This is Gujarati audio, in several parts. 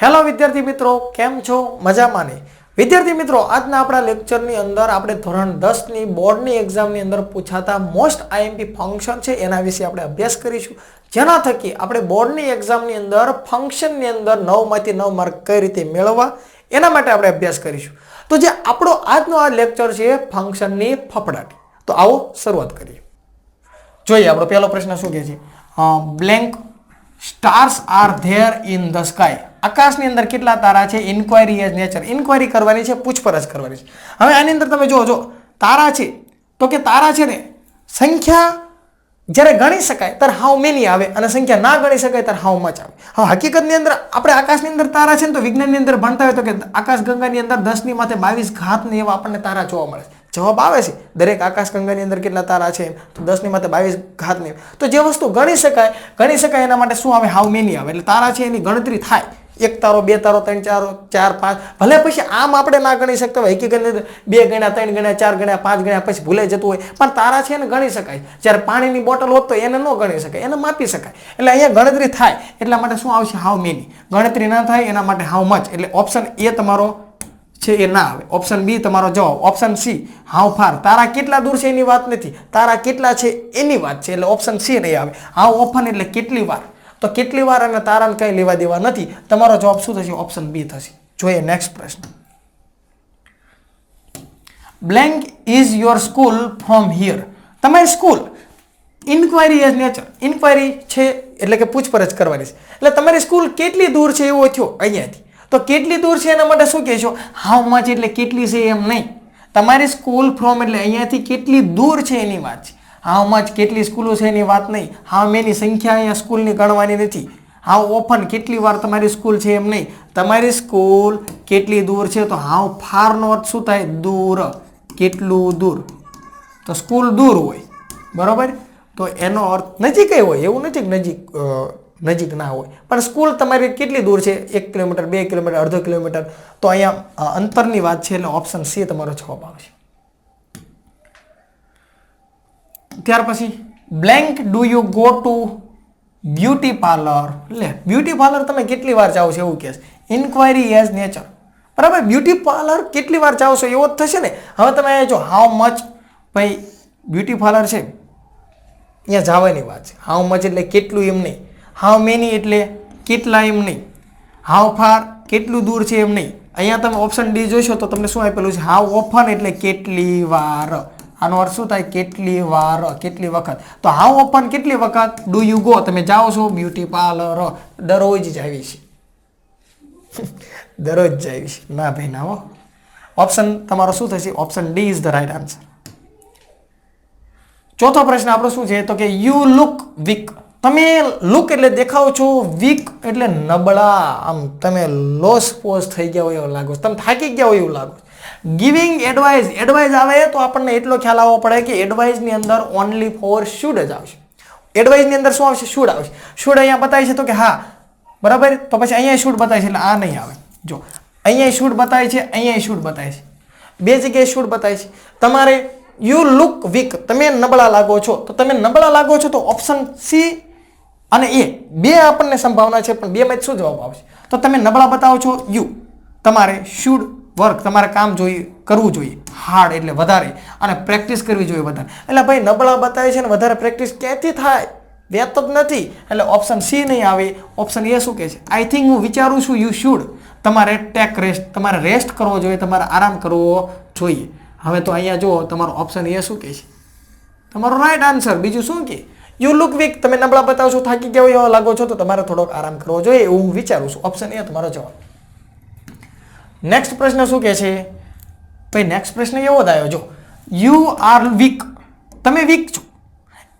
હેલો વિદ્યાર્થી મિત્રો, કેમ છો? મજામાં ને? વિદ્યાર્થી મિત્રો, આજના આપણા લેક્ચરની અંદર આપણે ધોરણ 10 ની બોર્ડની એક્ઝામની અંદર પૂછાતા મોસ્ટ આઈએમપી ફંક્શન છે એના વિશે આપણે અભ્યાસ કરીશું, જેના થકી આપણે બોર્ડની એક્ઝામની અંદર ફંક્શનની અંદર 9 માંથી 9 માર્ક કઈ રીતે મેળવવા એના માટે આપણે અભ્યાસ કરીશું. તો જે આપણો આજનો આ લેક્ચર છે ફંક્શનની ફફડાટી. તો આવો શરૂઆત કરીએ. જોઈએ આપણો પહેલો પ્રશ્ન શું કહે છે. Blank stars are there in the sky. આકાશની અંદર કેટલા તારા છે? Inquiry as nature. ઇન્ક્વાયરી કરવાની છે, પૂછપરછ કરવાની છે. હવે આની અંદર તમે જો તારા છે તો કે તારા છે ને સંખ્યા જ્યારે ગણી શકાય ત્યારે હાઉ મેની આવે અને સંખ્યા ના ગણી શકાય ત્યારે હાઉ મચ આવે. હવે હકીકતની અંદર આપણે આકાશની અંદર તારા છે ને તો વિજ્ઞાનની અંદર ભણતા હોય તો કે આકાશગંગાની અંદર 10 ની માથે 22 ઘાત ને એવા આપણને તારા જોવા મળે છે. જવાબ આવે છે દરેક આકાશગંગાની અંદર કેટલા તારા છે તો 10 ની માથે 22 ઘાત ને. તો જે વસ્તુ ગણી શકાય એના માટે શું આવે? હાઉ મેની આવે. એટલે તારા છે એની ગણતરી થાય. 1 તારો, 2 તારો, 3 તારો, 4 5. ભલે પછી આમ આપણે ના ગણી શકતા હોય, હકીકતની અંદર 2 ગણ્યા, 3 ગણ્યા, 4 ગણ્યા, 5 ગણ્યા પછી ભૂલાઈ જતું હોય, પણ તારા છે એને ગણી શકાય. જ્યારે પાણીની બોટલ હોત તો એને ન ગણી શકાય, એને માપી શકાય. એટલે અહીંયા ગણતરી થાય એટલા માટે શું આવશે? How many. ગણતરી ના થાય એના માટે હાઉ મચ. એટલે ઓપ્શન એ તમારો છે એ ના આવે. ઓપ્શન બી તમારો જવાબ. Option C how far. તારા કેટલા દૂર છે એની વાત નથી, તારા કેટલા છે એની વાત છે. એટલે ઓપ્શન સી નહીં આવે. હાઉ ઓફન એટલે કેટલી વાર. તો કેટલી વાર અને તારાને કઈ લેવા દેવા નથી. તમારો જવાબ શું થશે? ઓપ્શન બી થશે. જોઈએ નેક્સ્ટ પ્રશ્ન. Blank is your school from here. તમારી school inquiry as nature. Inquiry છે એટલે કે પૂછપરછ કરવાની છે. એટલે તમારી સ્કૂલ કેટલી દૂર છે એવો થયો અહીંયાથી. તો કેટલી દૂર છે એના માટે શું કહેશો? હાઉ મચ એટલે કેટલી છે એમ નહીં. તમારી સ્કૂલ ફ્રોમ એટલે અહીંયાથી કેટલી દૂર છે એની વાત છે. હાઉ મચ કેટલી સ્કૂલો છે એની વાત નહીં. હાઉ મેની સંખ્યા અહીંયા સ્કૂલની ગણવાની નથી. હાઉ ઓફન કેટલી વાર તમારી સ્કૂલ છે એમ નહીં. તમારી સ્કૂલ કેટલી દૂર છે. તો હાઉ ફારનો અર્થ શું થાય? દૂર. કેટલું દૂર. તો સ્કૂલ દૂર હોય, બરોબર. તો એનો અર્થ નજીક હોય એવું નથી, નજીક ના હોય, પણ સ્કૂલ તમારી કેટલી દૂર છે? 1 કિલોમીટર, 2 કિલોમીટર, અડધો કિલોમીટર. તો અહીંયા અંતરની વાત છે એટલે ઓપ્શન સી તમારો જવાબ આવશે. ત્યાર પછી blank do you go to beauty parlour. એટલે બ્યુટી પાર્લર તમે કેટલી વાર જાઓ છો એવું કહે છે. ઇન્ક્વાયરી એઝ નેચર, બરાબર. બ્યુટી પાર્લર કેટલી વાર જાઓ છો એવો જ થશે ને. હવે તમે જો હાઉ મચ, ભાઈ બ્યુટી પાર્લર છે અહીંયા જવાની વાત છે. હાઉ મચ એટલે કેટલું એમ નહીં. હાઉ મેની એટલે કેટલા એમ નહીં. હાઉ ફાર કેટલું દૂર છે એમ નહીં. અહીંયા તમે ઓપ્શન ડી જોશો તો તમને શું આપેલું છે? હાઉ ઓફન એટલે કેટલી વાર. આનો અર્થ શું થાય? કેટલી વાર, કેટલી વખત. તો હાઉ ઓફન કેટલી વખત ડુ યુ ગો તમે જાઓ છો બ્યુટી પાર્લર? દરરોજ જાવી છે. દરરોજ જાવી છે ના ભાઈ ના હો. ઓપ્શન તમારો શું થશે? Option D is the right answer. ચોથો પ્રશ્ન આપણો શું છે? તો કે યુ લુક વીક. તમે લુક એટલે દેખાવ છો, વીક એટલે નબળા. આમ તમે લોસ પોઝ થઈ ગયા હોય એવું લાગો, તમે થાકી ગયા હોય એવું લાગો. Giving advice. એડવાઇસ આવે તો આપણને એટલો ખ્યાલ આવવો પડે કે એડવાઇસની અંદર ઓનલી ફોર શુડ જ આવશે. એડવાઇસની અંદર શું આવશે? શુડ આવશે. શુડ અહીંયા બતાવે છે તો કે હા, બરાબર. તો પછી અહીંયા શુડ બતાવે છે એટલે આ નહીં આવે. જો અહીંયા શુડ બતાવે છે, અહીંયા શુડ બતાવે છે, બે જગ્યાએ શુડ બતાવે છે. તમારે યુ લુક વીક, તમે નબળા લાગો છો. તો તમે નબળા લાગો છો તો ઓપ્શન સી અને એ બે આપણને સંભાવના છે, પણ બેમાં શું જવાબ આવશે? તો તમે નબળા બતાવો છો યુ. તમારે શુડ વર્ક, તમારે કામ કરવું જોઈએ હાર્ડ એટલે વધારે, અને પ્રેક્ટિસ કરવી જોઈએ વધારે. એટલે ભાઈ નબળા બતાવે છે ને વધારે પ્રેક્ટિસ ક્યાંથી થાય? વેત જ નથી. એટલે ઓપ્શન સી નહીં આવે. ઓપ્શન એ શું કહે છે? આઈ થિંક હું વિચારું છું યુ શુડ. તમારે ટેક રેસ્ટ, તમારે રેસ્ટ કરવો જોઈએ, તમારે આરામ કરવો જોઈએ. હવે તો અહીંયા જુઓ તમારો ઓપ્શન એ શું કહે છે? તમારો રાઈટ આન્સર. બીજું શું કહે? યુ લુક વીક, તમે નબળા બતાવો છો, થાકી ગયા હોય એવા લાગો છો, તો તમારે થોડોક આરામ કરવો જોઈએ એવું હું વિચારું છું. ઓપ્શન એ તમારો જવાબ. નેક્સ્ટ પ્રશ્ન શું કહે છે? ભાઈ નેક્સ્ટ પ્રશ્ન એવો જ આવ્યો. જો યુ આર વીક, તમે વીક છો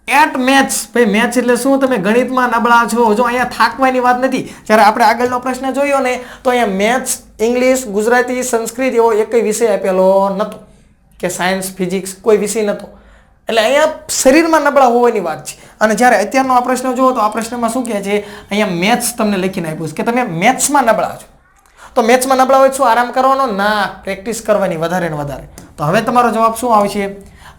એટ મેથ્સ. ભાઈ મેથ્સ એટલે શું? તમે ગણિતમાં નબળા છો. જો અહીંયા થાકવાની વાત નથી. જ્યારે આપણે આગળનો પ્રશ્ન જોયો ને તો અહીંયા મેથ્સ, ઇંગ્લિશ, ગુજરાતી, સંસ્કૃત એવો એક વિષય આપેલો નહોતો, કે સાયન્સ, ફિઝિક્સ કોઈ વિષય નહોતો. એટલે અહીંયા શરીરમાં નબળા હોવાની વાત છે. અને જ્યારે અત્યારનો આ પ્રશ્ન જુઓ તો આ પ્રશ્નમાં શું કહે છે? અહીંયા મેથ્સ તમને લખીને આપ્યું છે કે તમે મેથ્સમાં નબળા છો. તો મેથ્સમાં નબળા હોય શું આરામ કરવાનો? ના, પ્રેક્ટિસ કરવાની વધારે ને વધારે. તો હવે તમારો જવાબ શું આવશે?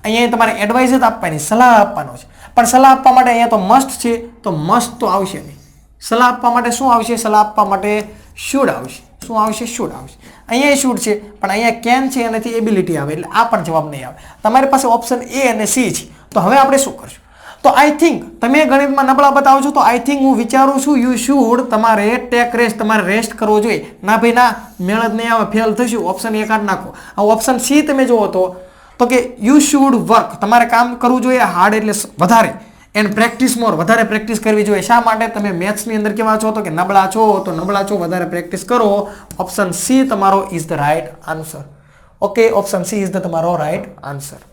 અહીંયા તમારે એડવાઇસ જ આપવાની, સલાહ આપવાનો છે. પણ સલાહ આપવા માટે અહીંયા તો મસ્ટ છે, તો મસ્ટ તો આવશે નહીં. સલાહ આપવા માટે શું આવશે? સલાહ આપવા માટે શુડ આવશે. શું આવશે? શુડ આવશે. અહીંયા શુડ છે પણ અહીંયા કેન છે એનાથી એબિલિટી આવે એટલે આ પણ જવાબ નહીં આવે. તમારી પાસે ઓપ્શન એ અને સી છે. તો હવે આપણે શું કરશું? તો આઈ થિંક તમે ગણિતમાં નબળા બતાવો છો તો આઈ થિંક હું વિચારું છું યુ શુડ તમારે ટેક રેસ્ટ, તમારે રેસ્ટ કરવો જોઈએ. ના ભાઈ ના, મેળ જ નહીં આવે, ફેલ થશું, ઓપ્શન એ કાઢી નાખો. આ ઓપ્શન સી તમે જુઓ તો કે યુ શુડ વર્ક, તમારે કામ કરવું જોઈએ હાર્ડ એટલે વધારે, એન્ડ પ્રેક્ટિસ મોર, વધારે પ્રેક્ટિસ કરવી જોઈએ. શા માટે? તમે મેથ્સની અંદર કેવા છો તો કે નબળા છો, તો નબળા છો, વધારે પ્રેક્ટિસ કરો. ઓપ્શન સી તમારો is the right answer. Okay, option she is the તમારો રાઈટ આન્સર.